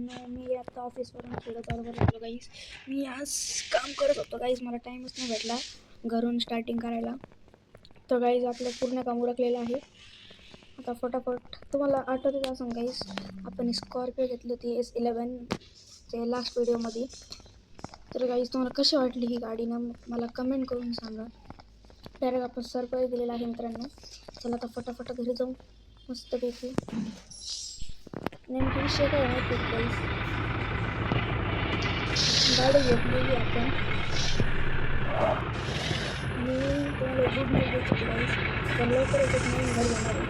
मित्रांनो, मी आता ऑफिसवरून थोडं बरोबर आलो गाईस. मी आज काम करत होतो गाईस, मला टाईमच नाही भेटला घरून स्टार्टिंग करायला. तर गाईस आपलं पूर्ण काम उरकलेलं आहे. आता फटाफट तुम्हाला आठवतच असं गाईस, आपण स्कॉर्पिओ घेतली होती S11 ते लास्ट व्हिडिओमध्ये. तर गाईस तुम्हाला कशी वाटली ही गाडी ना, मला कमेंट करून सांगा. डायरेक्ट आपण सरप्राईज दिलेला आहे मित्रांनो. चला आता फटाफट घरी जाऊ मस्तपैकी. नेमकी विषय काय माहिती आहे गाईस, गाडी घेतलेली आपण. मी तुम्हाला गुड न्यूज द्यायची गाईस, पण लवकरच एक नवीन घर घेणार आहे.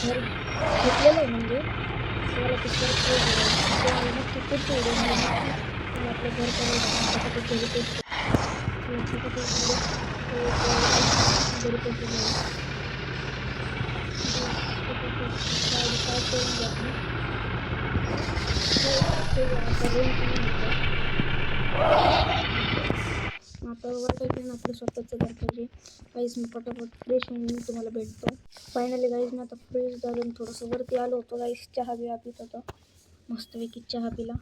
घर घेतलेलं आहे म्हणजे तुम्हाला ते सरप्राईज तुम्हाला नक्की पुढच्या व्हिडिओमध्ये नक्की तुम्ही आपलं घर करायचं घरी पोचतो घरी पोचतो आता वाटायचं आपलं स्वतःचं घर पाहिजे गाईस. मी पटापट फ्रेश होऊन मी तुम्हाला भेटतो. फायनली गाईस मी आता फ्रेश झालं, थोडंसं वरती आलो होतो गाईस. चहा बिहा पित होतो, मस्तपैकी चहा पिला.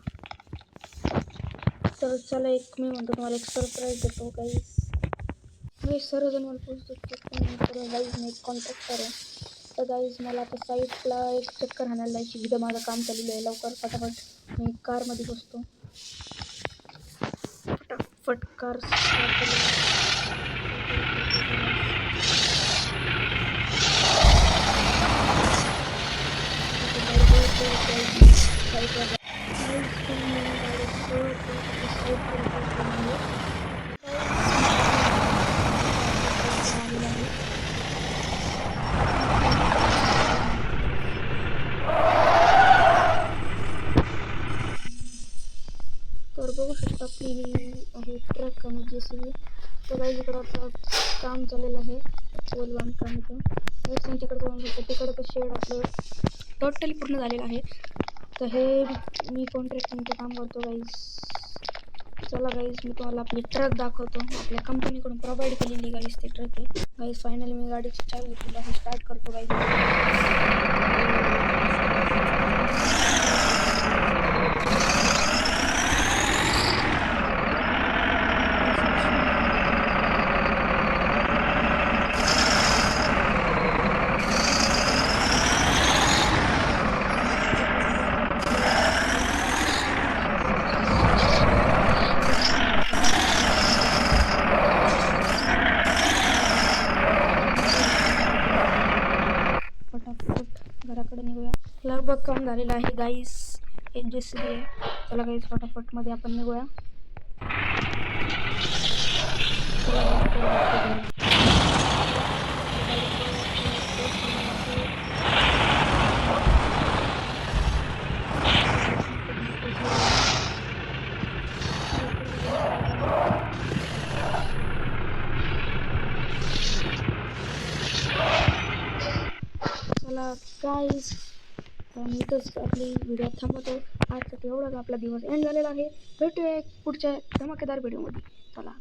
तर चला एक मी म्हणतो तुम्हाला एक सरप्राईज देतो गाईस. सर्वजण मला पोचतो गाईस. मी एक कॉन्ट्रॅक्टर आहे. तर गाईज मला आता साईटला एक चक्कर हाणायला जायची. इथं माझं काम चाललेलं आहे. लवकर फटाफट मी कारमध्ये बसतो. फटाफट कार तर बघू शकता आपली आहे ट्रक आणि JCB. तर काही इकडं आता काम चाललेलं आहे पोल बांधकामाचं. त्यांच्याकडे बघू शकतो तिकडं तर शेड आपलं टोटली पूर्ण झालेलं आहे. तर हे मी कॉन्ट्रॅक्टिंगचं काम करतो गाईस. चला गाईस मी तुम्हाला आपली ट्रक दाखवतो. आपल्या कंपनीकडून प्रोव्हाइड केलेली गाईस ते ट्रक आहे गाईस. फायनली मी गाडीची चावी घेतलेली आहे. स्टार्ट करतो गाईस. फटाफट घराकडे निघूया. लगभग काम झालेलं आहे गाईस. एक JCB आहे. चला गाईस फटाफट मध्ये आपण निघूया. चला गाईस मी इथंच आपली व्हिडिओ थांबवतो. आजसाठी एवढाच आपला दिवस एंड झालेला आहे. भेटूया पुढच्या धमाकेदार व्हिडिओमध्ये. चला.